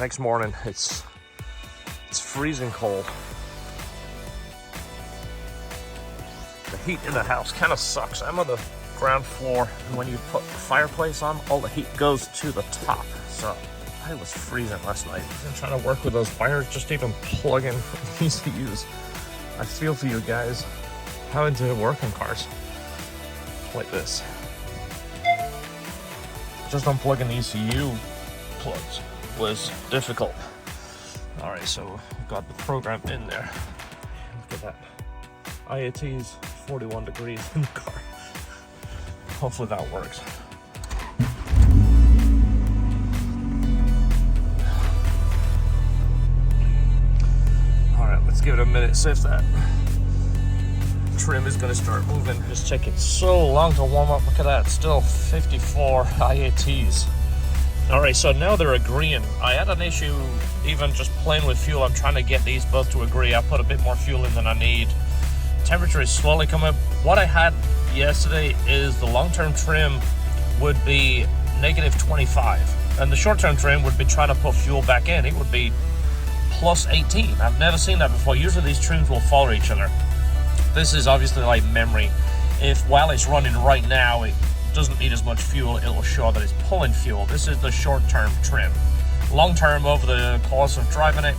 Next morning, it's freezing cold. The heat in the house kind of sucks. I'm on the ground floor, and when you put the fireplace on, all the heat goes to the top. So I was freezing last night. I'm trying to work with those wires, just even plugging ECUs. I feel for you guys having to work on cars like this. Just unplugging the ECU plugs was difficult. All right, so we've got the program in there. Look at that. IAT's 41 degrees in the car. Hopefully that works. All right, let's give it a minute, see if that trim is gonna start moving. Just taking so long to warm up. Look at that, still 54 IATs. All right, so now they're agreeing. I had an issue even just playing with fuel. I'm trying to get these both to agree. I put a bit more fuel in than I need. Temperature is slowly coming up. What I had yesterday is the long-term trim would be -25, and the short-term trim would be trying to put fuel back in. It would be +18. I've never seen that before. Usually these trims will follow each other. This is obviously like memory. If while it's running right now, it doesn't need as much fuel, it will show that it's pulling fuel. This is the short-term trim. Long-term, over the course of driving it,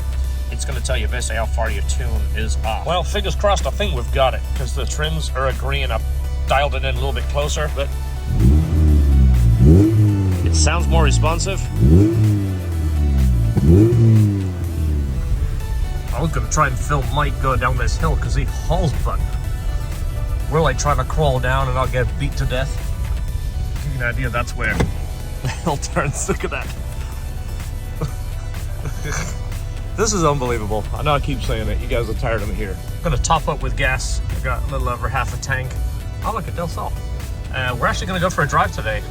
it's going to tell you basically how far your tune is off. Well, fingers crossed, I think we've got it, because the trims are agreeing. I've dialed it in a little bit closer, but it sounds more responsive. I was going to try and film Mike go down this hill, because he hauls butt. We're like trying to crawl down and I'll get beat to death. To give you an idea, that's where the hill turns. Look at that. This is unbelievable. I know I keep saying it. You guys are tired of me here. I'm gonna top up with gas. I got a little over half a tank. Oh, look at Del Sol. We're actually gonna go for a drive today.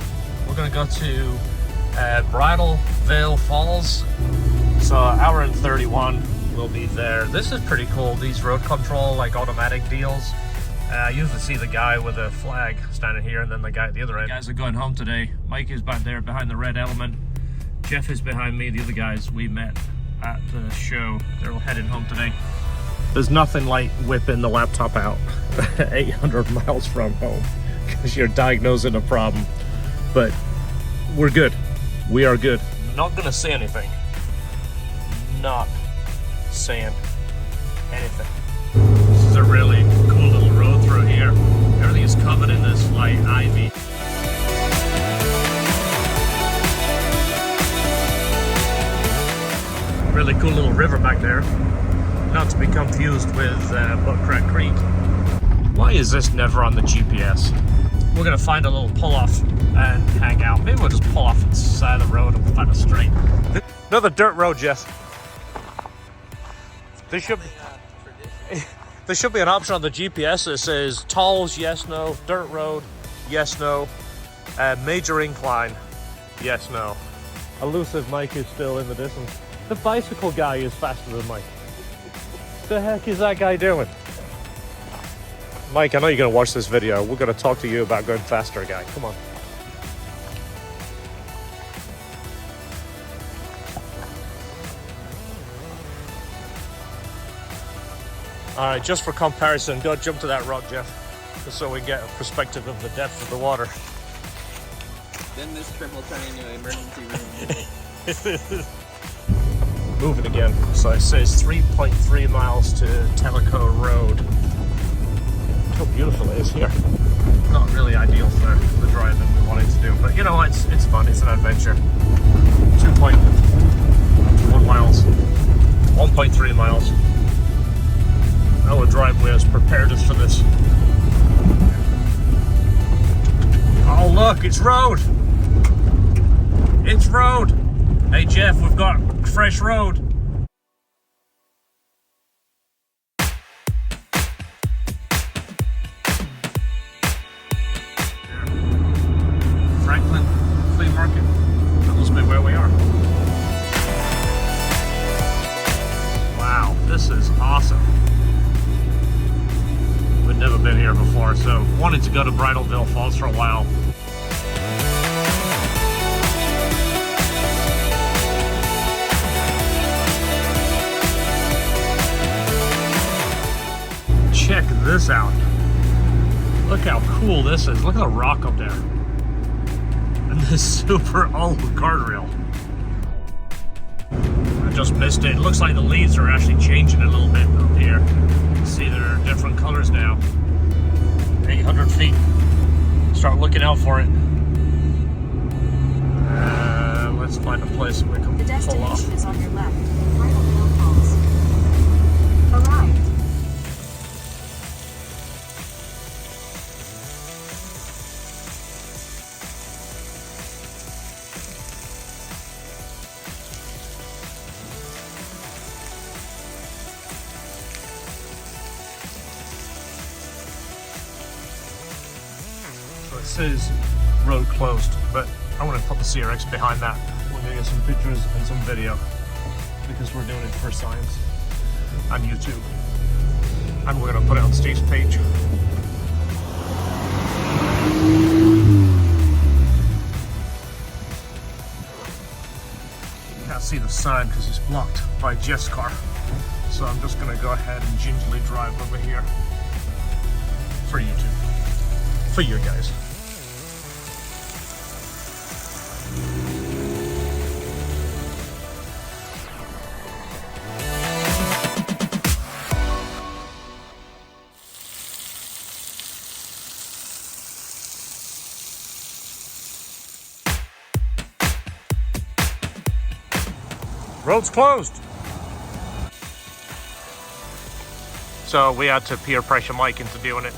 We're gonna go to Bridal Veil Falls. So an hour and 31 we'll be there. This is pretty cool. These road control, like automatic deals. I usually see the guy with a flag standing here and then the guy at the other end. The guys are going home today. Mike is back there behind the red element. Jeff is behind me. The other guys we met at the show, they're all heading home today. There's nothing like whipping the laptop out 800 miles from home because you're diagnosing a problem. But we're good. We are good. Not gonna say anything. Not saying anything. This is a really cool little road through here. Everything is covered in this like ivy. Really cool little river back there, not to be confused with Buttcrack Creek. Why is this never on the GPS? We're gonna find a little pull-off and hang out. Maybe we'll just pull off the side of the road and we'll find a straight. Another dirt road, Jeff. There should be an option on the GPS that says tolls, yes, no, dirt road, yes, no, major incline, yes, no. Elusive Mike is still in the distance. The bicycle guy is faster than Mike. The heck is that guy doing? Mike, I know you're gonna watch this video. We're gonna talk to you about going faster, guy. Come on. All right, just for comparison, go jump to that rock, Jeff, just so we get a perspective of the depth of the water. Then this trip will turn into an emergency room. Moving again. So it says 3.3 miles to Tellico Road. Look how beautiful it is here. Not really ideal for the driving we wanted to do, but you know, it's fun. It's an adventure. 2.1 miles, 1.3 miles. Our driveway has prepared us for this. Oh look, it's road. It's road. Hey Jeff, we've got fresh road. Franklin Flea Market. That must be where we are. Wow, this is awesome. We've never been here before, so wanted to go to Bridal Veil Falls for a while. this out. Look how cool this is. Look at the rock up there. And this super old guardrail. I just missed it. It looks like the leaves are actually changing a little bit up here. See, there are different colors now. 800 feet. Start looking out for it. Let's find a place we can The pull off. destination is on your left. Bridal Veil Falls. Arrived. So it says road closed, but I want to put the CRX behind that. We're going to get some pictures and some video because we're doing it for science on YouTube. And we're going to put it on Steve's page. You can't see the sign because it's blocked by Jeff's car. So I'm just going to go ahead and gingerly drive over here for YouTube. For you guys. Road's closed. So we had to peer pressure Mike into doing it.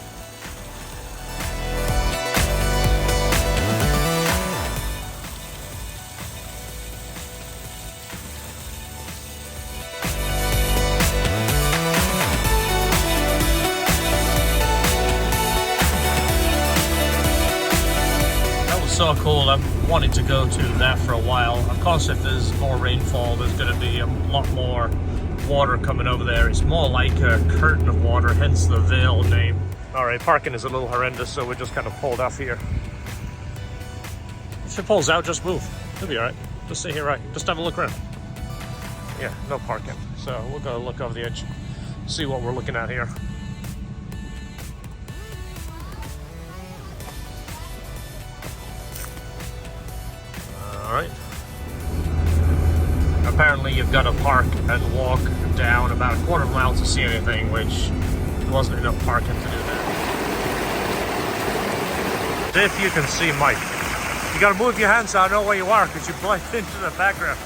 So cool. I've wanted to go to that for a while. Of course, if there's more rainfall, there's going to be a lot more water coming over there. It's more like a curtain of water, hence the Veil name. All right, parking is a little horrendous, so we just kind of pulled off here. If it pulls out, just move. It'll be all right. Just sit here, right? Just have a look around. Yeah, no parking. So we're going to look over the edge, see what we're looking at here. All right. Apparently you've got to park and walk down about a quarter mile to see anything, which there wasn't enough parking to do that. If you can see Mike, you got to move your hands so I know where you are because you blend into the background.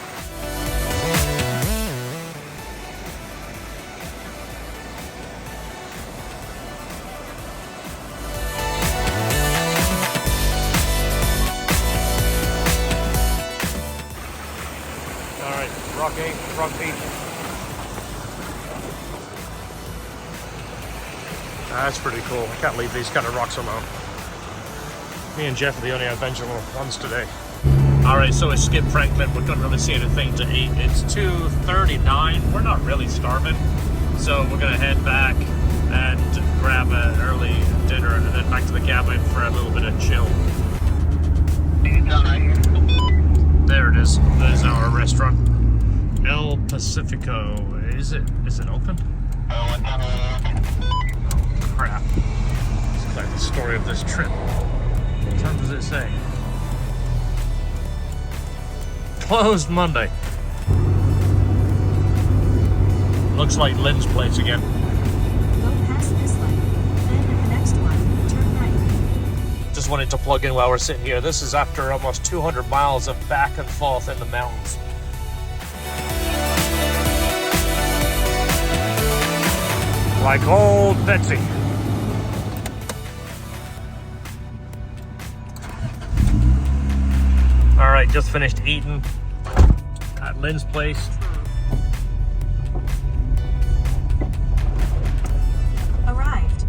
Rock Beach. That's pretty cool. I can't leave these kind of rocks alone. Me and Jeff are the only adventure ones today. All right, so we skipped Franklin. We couldn't really see anything to eat. It's 2:39. We're not really starving, so we're gonna head back and grab an early dinner and then back to the cabin for a little bit of chill. There it is. There's our restaurant. El Pacifico. Is it open? Oh, crap. It's like the story of this trip. What time does it say? Closed Monday. Looks like Lynn's place again. Go past this light, then at the next one, turn right. Just wanted to plug in while we're sitting here. This is after almost 200 miles of back and forth in the mountains. Like old Betsy. All right, just finished eating at Lynn's place. Arrived.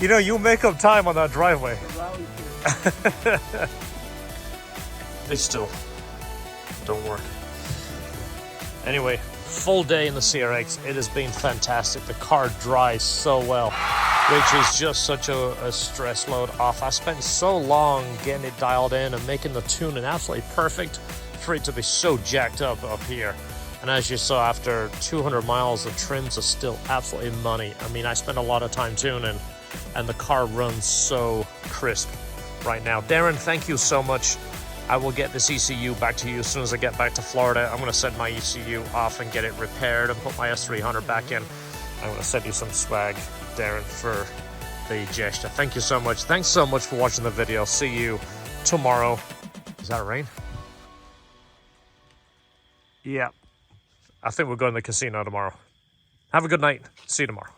You know, you make up time on that driveway. They still don't work. Anyway, full day in the CRX. It has been fantastic. The car drives so well, which is just such a stress load off. I spent so long getting it dialed in and making the tuning absolutely perfect for it to be so jacked up here. And as you saw, after 200 miles, the trims are still absolutely money. I mean, I spent a lot of time tuning, and the car runs so crisp right now. Darren, thank you so much. I will get this ECU back to you as soon as I get back to Florida. I'm going to send my ECU off and get it repaired and put my S300 back in. I'm going to send you some swag, Darren, for the gesture. Thank you so much. Thanks so much for watching the video. See you tomorrow. Is that rain? Yeah. I think we're going to the casino tomorrow. Have a good night. See you tomorrow.